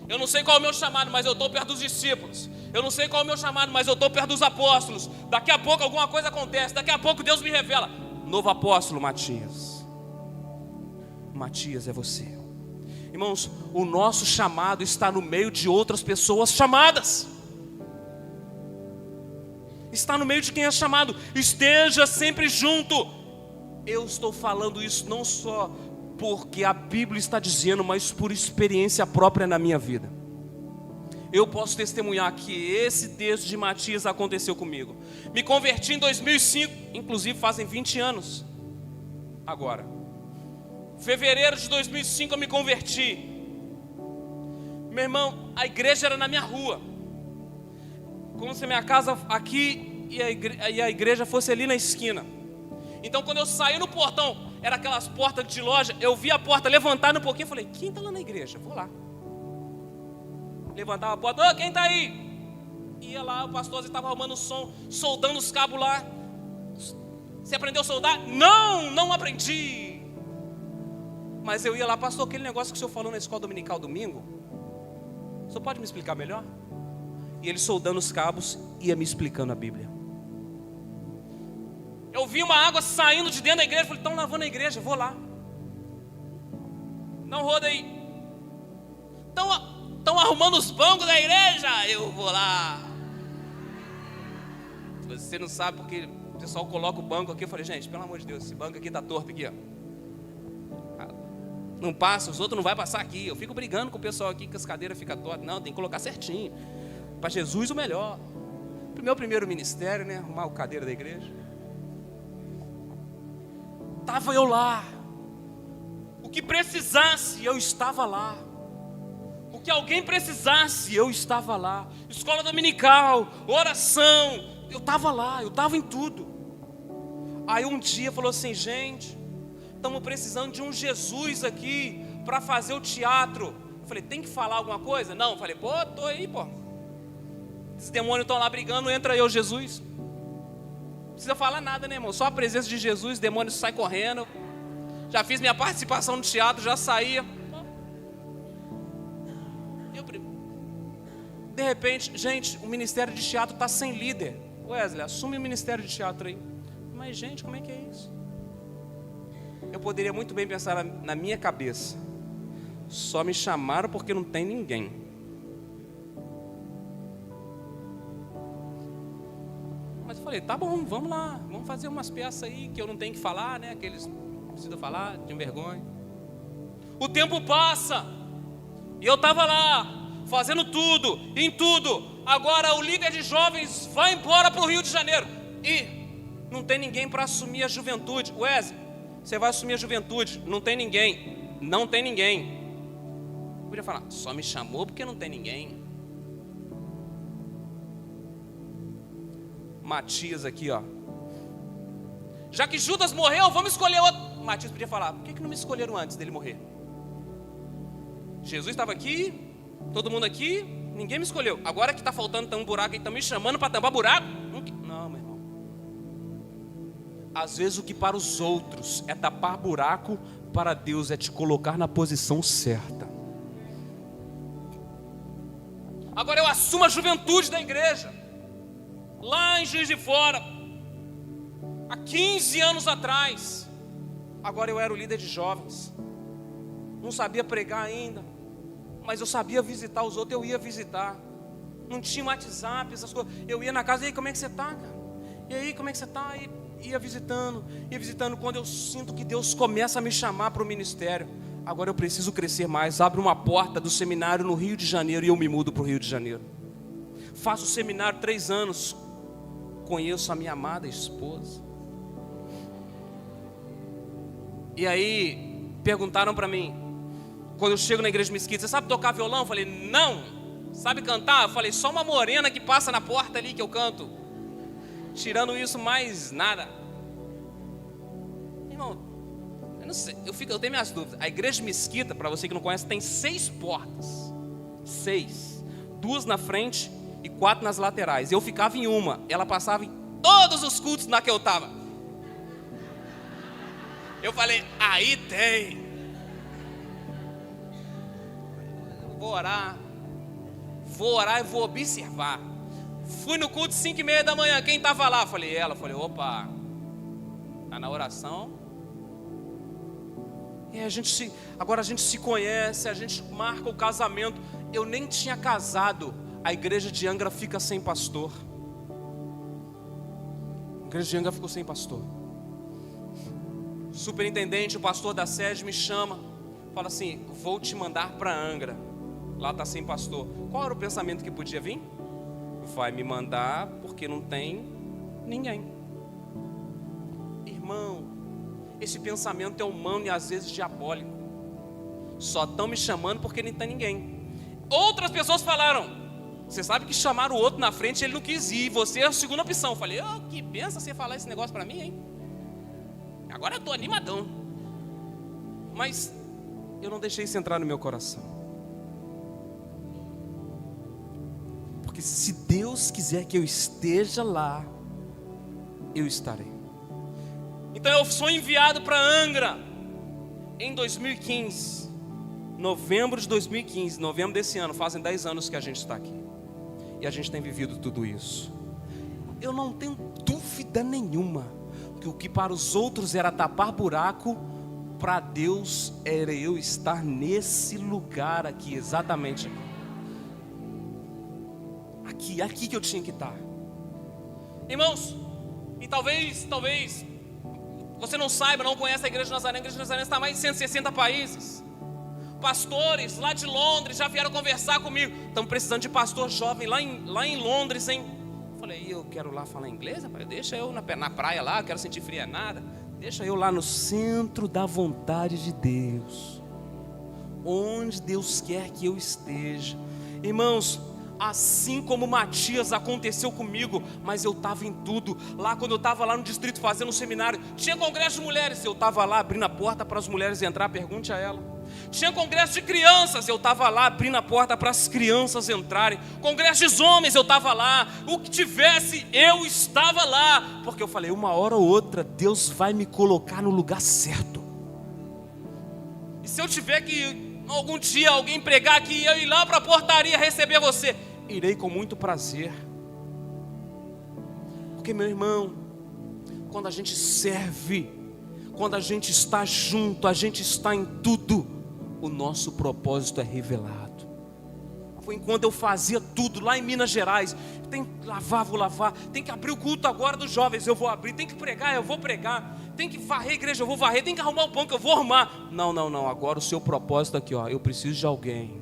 Eu não sei qual é o meu chamado, mas eu estou perto dos discípulos. Eu não sei qual é o meu chamado, mas eu estou perto dos apóstolos. Daqui a pouco alguma coisa acontece. Daqui a pouco Deus me revela. Novo apóstolo, Matias. Matias é você. Irmãos, o nosso chamado está no meio de outras pessoas chamadas. Está no meio de quem é chamado. Esteja sempre junto. Eu estou falando isso não só porque a Bíblia está dizendo, mas por experiência própria na minha vida. Eu posso testemunhar que esse texto de Matias aconteceu comigo. Me converti em 2005, inclusive fazem 20 anos agora. Fevereiro de 2005 eu me converti. Meu irmão, a igreja era na minha rua. Como se a minha casa aqui e a igreja fosse ali na esquina. Então quando eu saí no portão, era aquelas portas de loja, eu vi a porta levantar um pouquinho, falei, quem está lá na igreja? Vou lá. Levantava a porta, quem está aí? Ia lá, o pastor estava arrumando o som, soldando os cabos lá. Você aprendeu a soldar? Não aprendi. Mas eu ia lá, pastor, aquele negócio que o senhor falou na escola dominical domingo, o senhor pode me explicar melhor? E ele soldando os cabos, ia me explicando a Bíblia. Eu vi uma água saindo de dentro da igreja, falei, estão lavando a igreja, vou lá. Não roda aí. Estão arrumando os bancos da igreja, eu vou lá. Você não sabe porque o pessoal coloca o banco aqui, eu falei, gente, pelo amor de Deus, esse banco aqui está torto aqui, ó. Não passa, os outros não vão passar aqui. Eu fico brigando com o pessoal aqui que as cadeiras ficam tortas. Não, tem que colocar certinho. Para Jesus o melhor. Para o meu primeiro ministério, né? Arrumar a cadeira da igreja. Estava eu lá. O que precisasse, eu estava lá. O que alguém precisasse, eu estava lá. Escola dominical, oração, eu estava lá, eu estava em tudo. Aí um dia falou assim, gente, estamos precisando de um Jesus aqui para fazer o teatro. Eu falei, tem que falar alguma coisa? Não, eu falei, pô, tô aí, pô. Esses demônios estão lá brigando, entra eu, Jesus. Não precisa falar nada, né, irmão? Só a presença de Jesus, demônios saem correndo. Já fiz minha participação no teatro, já saía. De repente, gente, o ministério de teatro está sem líder. Wesley, assume o ministério de teatro aí. Mas, gente, como é que é isso? Eu poderia muito bem pensar na minha cabeça. Só me chamaram porque não tem ninguém. falei, tá bom, vamos lá, vamos fazer umas peças aí que eu não tenho que falar, né? Que eles não precisam falar, tinham vergonha. O tempo passa, e eu estava lá, fazendo tudo, em tudo. Agora o líder de jovens vai embora para o Rio de Janeiro, e não tem ninguém para assumir a juventude. Wesley, você vai assumir a juventude, não tem ninguém, não tem ninguém. Eu podia falar, só me chamou porque não tem ninguém. Matias aqui, ó. Já que Judas morreu, vamos escolher outro. Matias podia falar, por que não me escolheram antes dele morrer? Jesus estava aqui, todo mundo aqui, ninguém me escolheu. Agora que está faltando um buraco e estão me chamando para tampar buraco? Não, meu irmão. Às vezes o que para os outros é tapar buraco, para Deus é te colocar na posição certa. Agora eu assumo a juventude da igreja. Lá em Juiz de Fora, há 15 anos atrás. Agora eu era o líder de jovens. Não sabia pregar ainda, mas eu sabia visitar os outros, eu ia visitar. Não tinha WhatsApp, essas coisas. Eu ia na casa, e aí, como é que você está, cara? E aí, como é que você está? E ia visitando. Quando eu sinto que Deus começa a me chamar para o ministério. Agora eu preciso crescer mais. Abre uma porta do seminário no Rio de Janeiro e eu me mudo para o Rio de Janeiro. Faço o seminário 3 anos. Conheço a minha amada esposa. E aí perguntaram para mim, quando eu chego na igreja de Mesquita, você sabe tocar violão? Eu falei, não. Sabe cantar? Eu falei, só uma morena que passa na porta ali que eu canto. Tirando isso, mais nada. Irmão, eu não sei, eu tenho minhas dúvidas. A igreja de Mesquita, para você que não conhece, tem 6 portas. 6. 2 na frente e 4 nas laterais. Eu ficava em uma, ela passava em todos os cultos na que eu estava. Eu falei, aí tem. Vou orar e vou observar. Fui no culto 5:30 da manhã, quem estava lá? Falei, ela. Falei, opa, está na oração. E agora a gente se conhece, a gente marca o casamento. Eu nem tinha casado. A igreja de Angra fica sem pastor. A igreja de Angra ficou sem pastor. O superintendente, o pastor da sede me chama, fala assim, vou te mandar para Angra. Lá está sem pastor. Qual era o pensamento que podia vir? Vai me mandar porque não tem ninguém. Irmão, esse pensamento é humano e às vezes diabólico. Só estão me chamando porque não tem ninguém. Outras pessoas falaram, você sabe que chamaram o outro na frente, ele não quis ir, você é a segunda opção. Eu falei, que benção você falar esse negócio para mim, hein? Agora eu estou animadão. Mas eu não deixei isso entrar no meu coração. Porque se Deus quiser que eu esteja lá, eu estarei. Então eu sou enviado para Angra em 2015. Novembro de 2015, novembro desse ano, fazem 10 anos que a gente está aqui. E a gente tem vivido tudo isso. Eu não tenho dúvida nenhuma que o que para os outros era tapar buraco, para Deus era eu estar nesse lugar aqui, exatamente aqui. Aqui que eu tinha que estar. Irmãos, e talvez você não saiba, não conhece a Igreja de Nazaré. A Igreja de Nazaré está em mais de 160 países. Pastores lá de Londres já vieram conversar comigo. Estamos precisando de pastor jovem lá em Londres, hein? Falei, eu quero lá falar inglês, rapaz. Deixa eu na praia lá, eu quero sentir frio nada. Deixa eu lá no centro da vontade de Deus, onde Deus quer que eu esteja. Irmãos, assim como Matias aconteceu comigo, mas eu estava em tudo. Lá quando eu estava lá no distrito fazendo um seminário, tinha congresso de mulheres, eu estava lá abrindo a porta para as mulheres entrar, pergunte a ela. Tinha congresso de crianças, eu estava lá abrindo a porta para as crianças entrarem. Congresso de homens, eu estava lá. O que tivesse, eu estava lá. Porque eu falei, uma hora ou outra, Deus vai me colocar no lugar certo. E se eu tiver que, algum dia, alguém pregar aqui, eu ir lá para a portaria receber você, irei com muito prazer. Porque, meu irmão, quando a gente serve, quando a gente está junto, a gente está em tudo, o nosso propósito é revelado. Foi enquanto eu fazia tudo lá em Minas Gerais. Tem que lavar, vou lavar. Tem que abrir o culto agora dos jovens, eu vou abrir. Tem que pregar, eu vou pregar. Tem que varrer a igreja, eu vou varrer. Tem que arrumar o pão, que eu vou arrumar. Não. Agora o seu propósito aqui, ó. Eu preciso de alguém.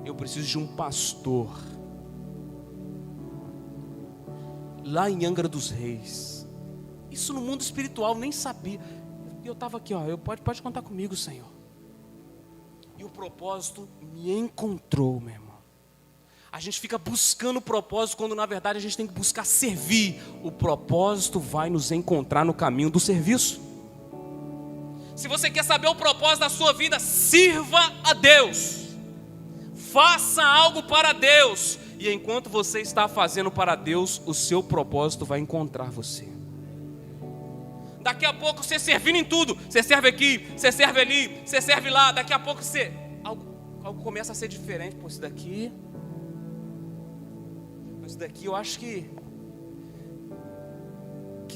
Eu preciso de um pastor. Lá em Angra dos Reis. Isso no mundo espiritual, nem sabia. E eu estava aqui, ó. Pode contar comigo, Senhor. E o propósito me encontrou, meu irmão. A gente fica buscando o propósito, quando na verdade a gente tem que buscar servir. O propósito vai nos encontrar no caminho do serviço. Se você quer saber o propósito da sua vida, sirva a Deus. Faça algo para Deus. E enquanto você está fazendo para Deus, o seu propósito vai encontrar você. Daqui a pouco você servindo em tudo. Você serve aqui, você serve ali, você serve lá. Daqui a pouco algo começa a ser diferente. Pô, isso daqui eu acho que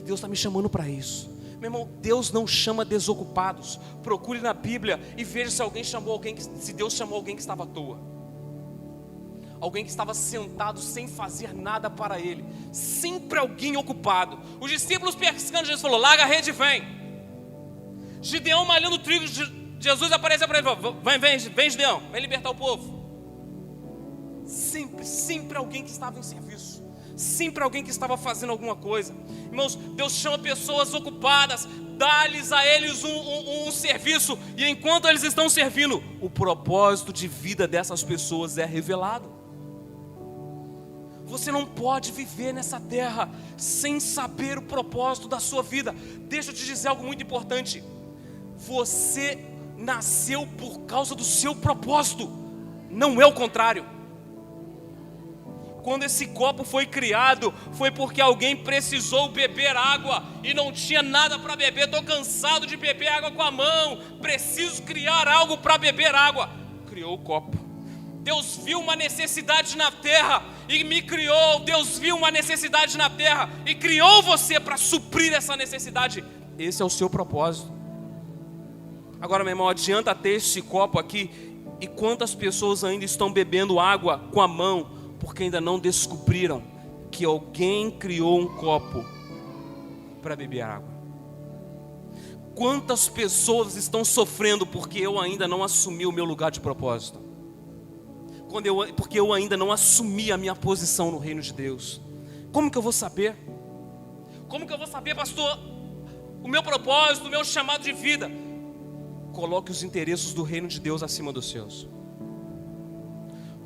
Deus está me chamando para isso. Meu irmão, Deus não chama desocupados. Procure na Bíblia e veja se Deus chamou alguém que estava à toa. Alguém que estava sentado sem fazer nada para ele. Sempre alguém ocupado. Os discípulos pescando, Jesus falou: larga a rede e vem. Gideão malhando trigo, Jesus apareceu para ele e falou: vem Gideão, vem libertar o povo. Sempre alguém que estava em serviço. Sempre alguém que estava fazendo alguma coisa. Irmãos, Deus chama pessoas ocupadas, dá-lhes a eles um serviço. E enquanto eles estão servindo, o propósito de vida dessas pessoas é revelado. Você não pode viver nessa terra sem saber o propósito da sua vida. Deixa eu te dizer algo muito importante. Você nasceu por causa do seu propósito, não é o contrário. Quando esse copo foi criado, foi porque alguém precisou beber água e não tinha nada para beber. Estou cansado de beber água com a mão, preciso criar algo para beber água. Criou o copo. Deus viu uma necessidade na terra e me criou. Deus viu uma necessidade na terra e criou você para suprir essa necessidade. Esse é o seu propósito. Agora, meu irmão, adianta ter esse copo aqui. E quantas pessoas ainda estão bebendo água com a mão, porque ainda não descobriram que alguém criou um copo para beber água? Quantas pessoas estão sofrendo porque eu ainda não assumi o meu lugar de propósito? Porque eu ainda não assumi a minha posição no reino de Deus. Como que eu vou saber? Como que eu vou saber, pastor, o meu propósito, o meu chamado de vida? Coloque os interesses do reino de Deus acima dos seus.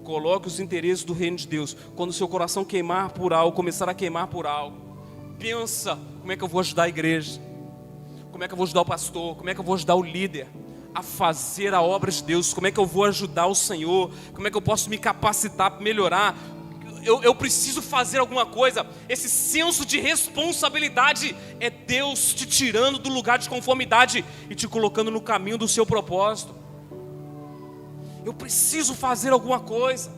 Coloque os interesses do reino de Deus. Quando o seu coração queimar por algo, começar a queimar por algo, pensa: como é que eu vou ajudar a igreja? Como é que eu vou ajudar o pastor? Como é que eu vou ajudar o líder a fazer a obra de Deus? Como é que eu vou ajudar o Senhor? Como é que eu posso me capacitar para melhorar? Eu preciso fazer alguma coisa. Esse senso de responsabilidade é Deus te tirando do lugar de conformidade e te colocando no caminho do seu propósito. Eu preciso fazer alguma coisa.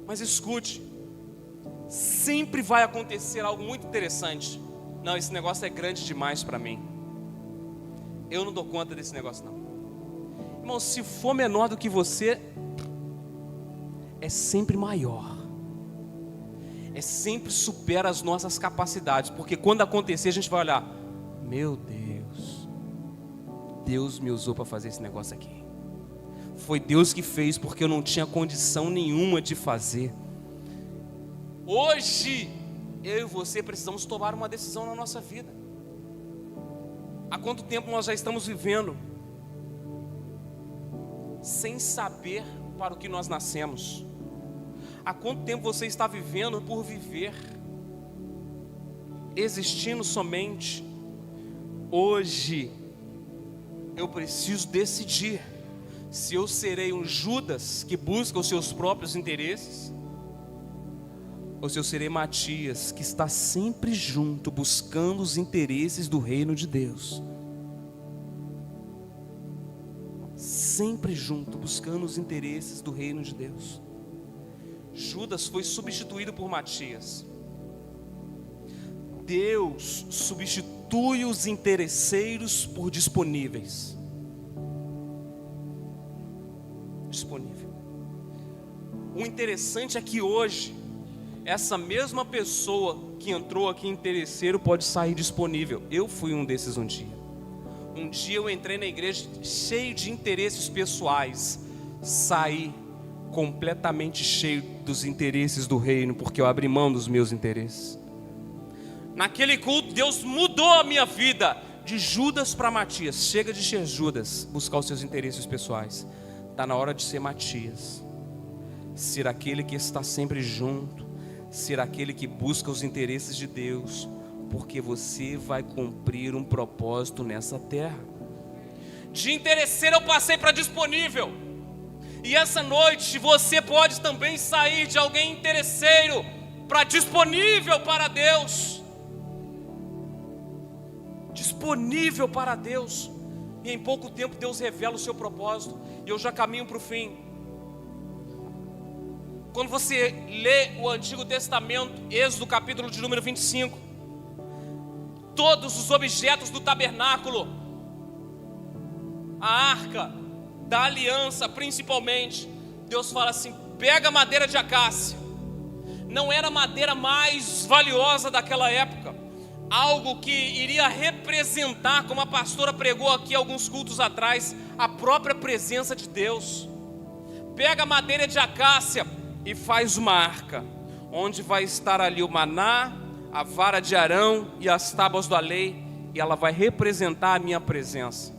Mas escute, sempre vai acontecer algo muito interessante. Não, esse negócio é grande demais para mim. Eu não dou conta desse negócio não. Irmão, se for menor do que você, é sempre maior. É sempre supera as nossas capacidades. Porque quando acontecer a gente vai olhar: meu Deus, Deus me usou para fazer esse negócio aqui. Foi Deus que fez, porque eu não tinha condição nenhuma de fazer. Hoje, eu e você precisamos tomar uma decisão na nossa vida. Há quanto tempo nós já estamos vivendo sem saber para o que nós nascemos? Há quanto tempo você está vivendo por viver, existindo somente? Hoje, eu preciso decidir se eu serei um Judas que busca os seus próprios interesses, ou se eu serei Matias, que está sempre junto, buscando os interesses do reino de Deus. Sempre junto, buscando os interesses do reino de Deus. Judas foi substituído por Matias. Deus substitui os interesseiros por disponíveis. Disponível. O interessante é que hoje, essa mesma pessoa que entrou aqui interesseiro pode sair disponível. Eu fui um desses um dia. Um dia eu entrei na igreja cheio de interesses pessoais, saí completamente cheio dos interesses do reino, porque eu abri mão dos meus interesses. Naquele culto, Deus mudou a minha vida, de Judas para Matias. Chega de ser Judas, buscar os seus interesses pessoais. Está na hora de ser Matias, ser aquele que está sempre junto, ser aquele que busca os interesses de Deus, porque você vai cumprir um propósito nessa terra. De interesseiro eu passei para disponível. E essa noite você pode também sair de alguém interesseiro para disponível para Deus. Disponível para Deus. E em pouco tempo Deus revela o seu propósito. E eu já caminho para o fim. Quando você lê o Antigo Testamento, Êxodo capítulo de número 25, todos os objetos do tabernáculo, a arca da aliança principalmente, Deus fala assim: pega madeira de acácia. Não era a madeira mais valiosa daquela época, algo que iria representar, como a pastora pregou aqui alguns cultos atrás, a própria presença de Deus. Pega a madeira de acácia e faz uma arca, onde vai estar ali o maná, a vara de Arão e as tábuas da lei, e ela vai representar a minha presença.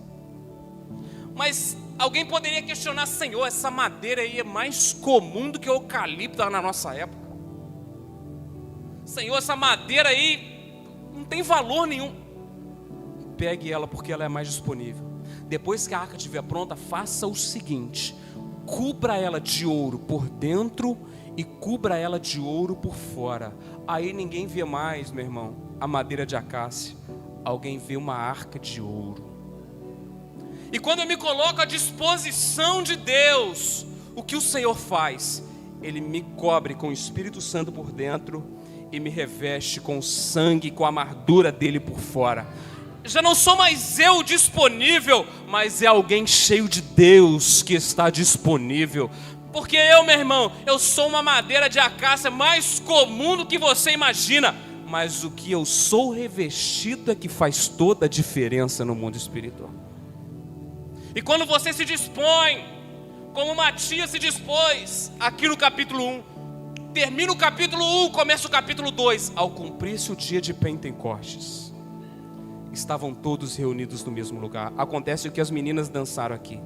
Mas alguém poderia questionar: Senhor, essa madeira aí é mais comum do que o eucalipto na nossa época. Senhor, essa madeira aí não tem valor nenhum. Pegue ela porque ela é mais disponível. Depois que a arca estiver pronta, faça o seguinte: cubra ela de ouro por dentro e cubra ela de ouro por fora. Aí ninguém vê mais, meu irmão, a madeira de acácia. Alguém vê uma arca de ouro. E quando eu me coloco à disposição de Deus, o que o Senhor faz? Ele me cobre com o Espírito Santo por dentro e me reveste com o sangue, com a amargura dele por fora. Já não sou mais eu disponível, mas é alguém cheio de Deus que está disponível. Porque eu, meu irmão, eu sou uma madeira de acácia mais comum do que você imagina, mas o que eu sou revestido é que faz toda a diferença no mundo espiritual. E quando você se dispõe, como Matias se dispôs aqui no capítulo 1, termina o capítulo 1, começa o capítulo 2. Ao cumprir-se o dia de Pentecostes, estavam todos reunidos no mesmo lugar. Acontece o que as meninas dançaram aqui.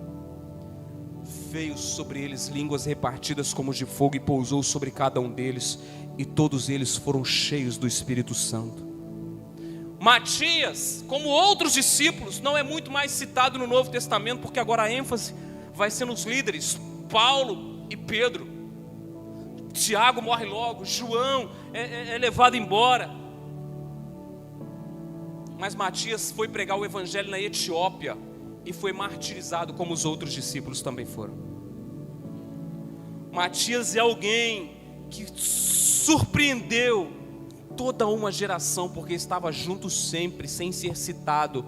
Veio sobre eles línguas repartidas como de fogo e pousou sobre cada um deles, e todos eles foram cheios do Espírito Santo. Matias, como outros discípulos, não é muito mais citado no Novo Testamento, porque agora a ênfase vai ser nos líderes, Paulo e Pedro. Tiago morre logo, João é levado embora. Mas Matias foi pregar o evangelho na Etiópia e foi martirizado, como os outros discípulos também foram. Matias é alguém que surpreendeu toda uma geração, porque estava junto sempre, sem ser citado,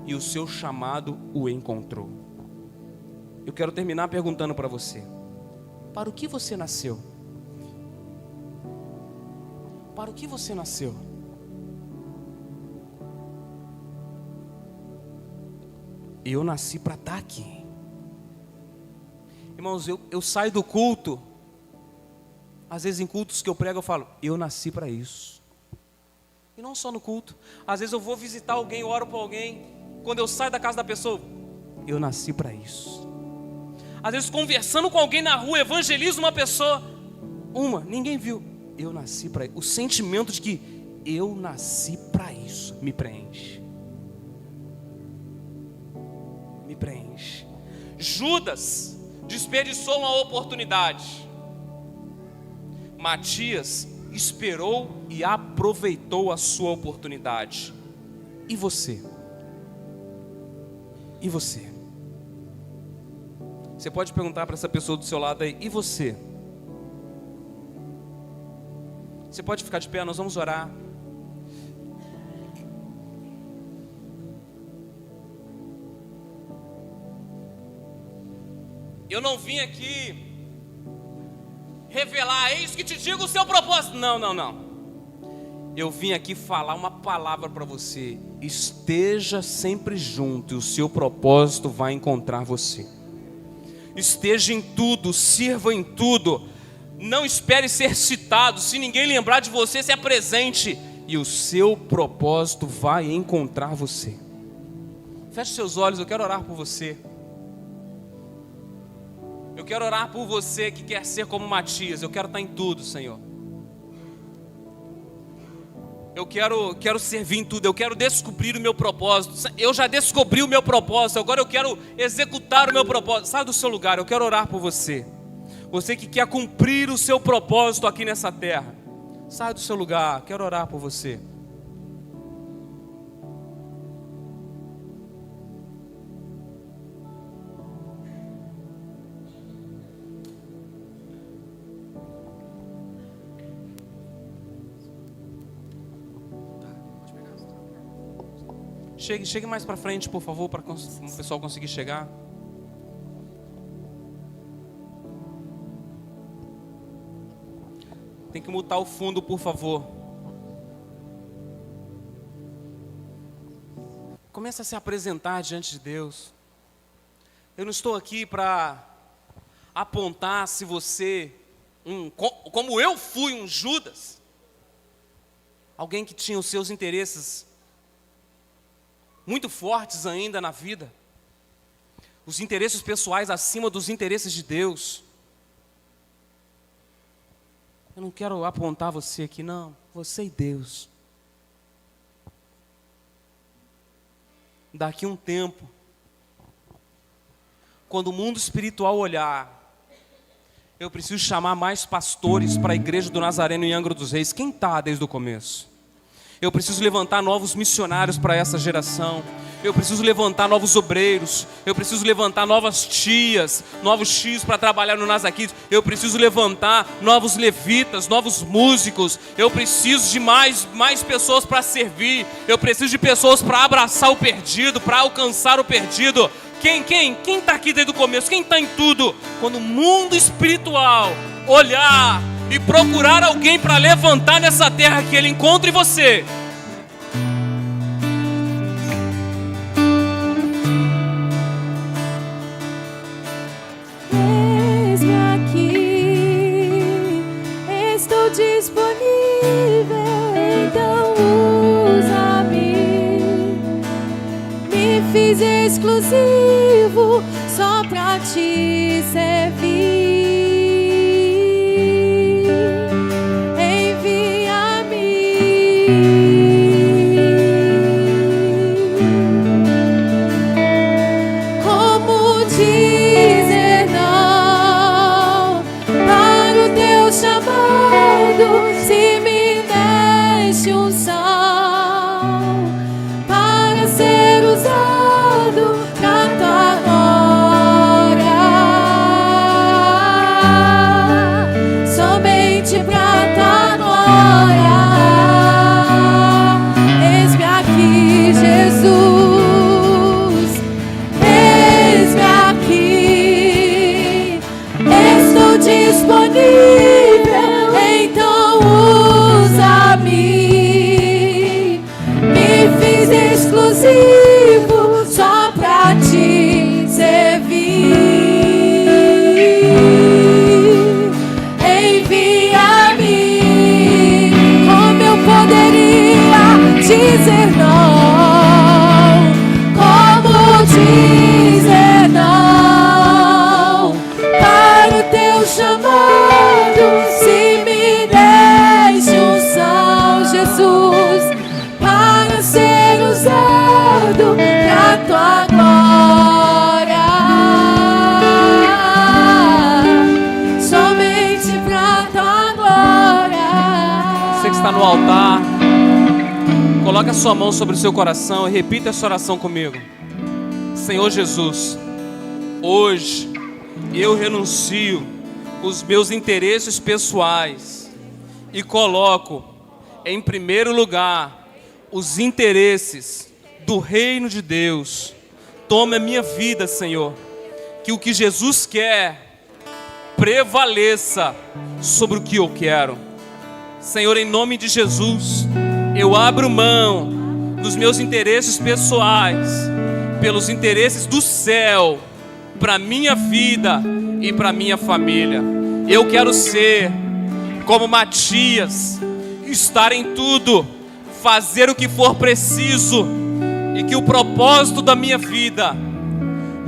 e o seu chamado o encontrou. Eu quero terminar perguntando para você: para o que você nasceu? Para o que você nasceu? Eu nasci para estar aqui. Irmãos, eu saio do culto, às vezes em cultos que eu prego eu falo: eu nasci para isso. E não só no culto, às vezes eu vou visitar alguém, eu oro para alguém, quando eu saio da casa da pessoa, eu nasci para isso. Às vezes conversando com alguém na rua, evangelizo uma pessoa, ninguém viu, eu nasci para isso. O sentimento de que eu nasci para isso me preenche. Me preenche. Judas desperdiçou uma oportunidade. Matias esperou e aproveitou a sua oportunidade. E você? E você? Você pode perguntar para essa pessoa do seu lado aí: e você? Você pode ficar de pé, nós vamos orar. Eu não vim aqui revelar, eis que te digo o seu propósito. Não, não, não. Eu vim aqui falar uma palavra para você. Esteja sempre junto e o seu propósito vai encontrar você. Esteja em tudo, sirva em tudo. Não espere ser citado. Se ninguém lembrar de você, se apresente e o seu propósito vai encontrar você. Feche seus olhos, eu quero orar por você. Eu quero orar por você que quer ser como Matias. Eu quero estar em tudo, Senhor. Eu quero servir em tudo. Eu quero descobrir o meu propósito. Eu já descobri o meu propósito. Agora eu quero executar o meu propósito. Sai do seu lugar, eu quero orar por você. Você que quer cumprir o seu propósito aqui nessa terra. Sai do seu lugar, quero orar por você. Chegue mais para frente, por favor, para o pessoal conseguir chegar. Tem que mutar o fundo, por favor. Começa a se apresentar diante de Deus. Eu não estou aqui para apontar se você, como eu fui um Judas, alguém que tinha os seus interesses muito fortes ainda na vida, os interesses pessoais acima dos interesses de Deus. Eu não quero apontar você aqui, não. Você e Deus. Daqui a um tempo, quando o mundo espiritual olhar, eu preciso chamar mais pastores para a igreja do Nazareno em Angra dos Reis. Quem está desde o começo? Eu preciso levantar novos missionários para essa geração. Eu preciso levantar novos obreiros. Eu preciso levantar novas tias, novos tios para trabalhar no Nazaquitos. Eu preciso levantar novos levitas, novos músicos. Eu preciso de mais pessoas para servir. Eu preciso de pessoas para abraçar o perdido, para alcançar o perdido. Quem está aqui desde o começo? Quem está em tudo? Quando o mundo espiritual olhar e procurar alguém para levantar nessa terra, que ele encontre você. Eis-me aqui, estou disponível, então usa-me. Me fiz exclusivo só pra te servir. Se me deste unção para ser usado pra tua glória, somente pra tua glória. Eis-me aqui, Jesus, eis-me aqui, estou disponível. Exclusivo só pra te servir. Envia-me. Como eu poderia dizer não? Como dizer não para o teu chamado? Se me deste unção, Jesus, para ser usado pra tua glória, somente pra tua glória. Você que está no altar, coloque a sua mão sobre o seu coração e repita essa oração comigo. Senhor Jesus, hoje eu renuncio os meus interesses pessoais e coloco em primeiro lugar os interesses do reino de Deus. Toma a minha vida, Senhor, que o que Jesus quer prevaleça sobre o que eu quero. Senhor, em nome de Jesus, eu abro mão dos meus interesses pessoais pelos interesses do céu, para minha vida e para minha família. Eu quero ser como Matias, estar em tudo, fazer o que for preciso, e que o propósito da minha vida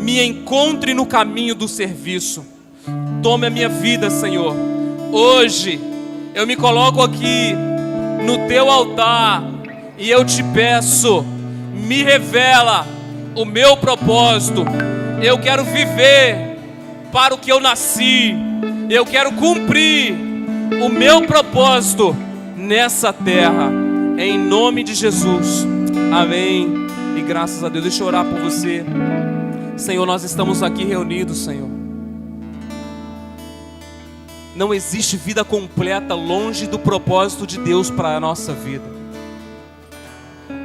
me encontre no caminho do serviço. Tome a minha vida, Senhor. Hoje eu me coloco aqui no teu altar e eu te peço, me revela o meu propósito. Eu quero viver para o que eu nasci. Eu quero cumprir o meu propósito nessa terra, em nome de Jesus. Amém. E graças a Deus. Deixa eu orar por você. Senhor, nós estamos aqui reunidos, Senhor. Não existe vida completa longe do propósito de Deus para a nossa vida.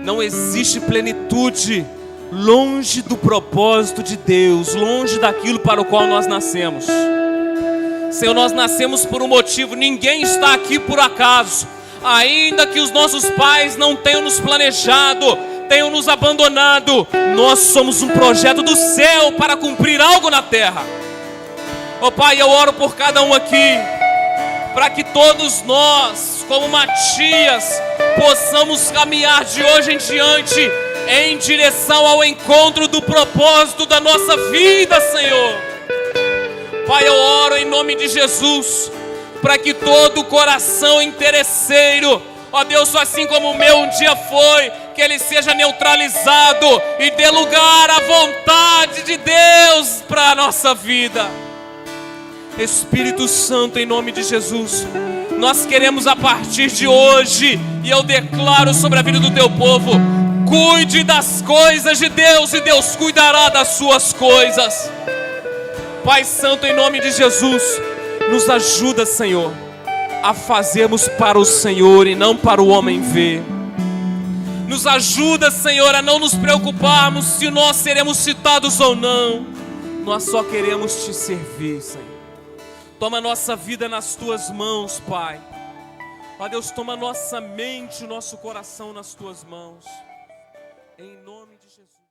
Não existe plenitude longe do propósito de Deus, longe daquilo para o qual nós nascemos. Senhor, nós nascemos por um motivo, ninguém está aqui por acaso. Ainda que os nossos pais não tenham nos planejado, tenham nos abandonado, nós somos um projeto do céu para cumprir algo na terra. Oh Pai, eu oro por cada um aqui, para que todos nós, como Matias, possamos caminhar de hoje em diante em direção ao encontro do propósito da nossa vida, Senhor. Pai, eu oro em nome de Jesus, para que todo coração interesseiro, ó Deus, assim como o meu um dia foi, que ele seja neutralizado e dê lugar à vontade de Deus para a nossa vida. Espírito Santo, em nome de Jesus, nós queremos a partir de hoje, e eu declaro sobre a vida do teu povo: cuide das coisas de Deus e Deus cuidará das suas coisas. Pai Santo, em nome de Jesus, nos ajuda, Senhor, a fazermos para o Senhor e não para o homem ver. Nos ajuda, Senhor, a não nos preocuparmos se nós seremos citados ou não. Nós só queremos te servir, Senhor. Toma a nossa vida nas tuas mãos, Pai. Ó Deus, toma a nossa mente, o nosso coração nas tuas mãos. Em nome de Jesus.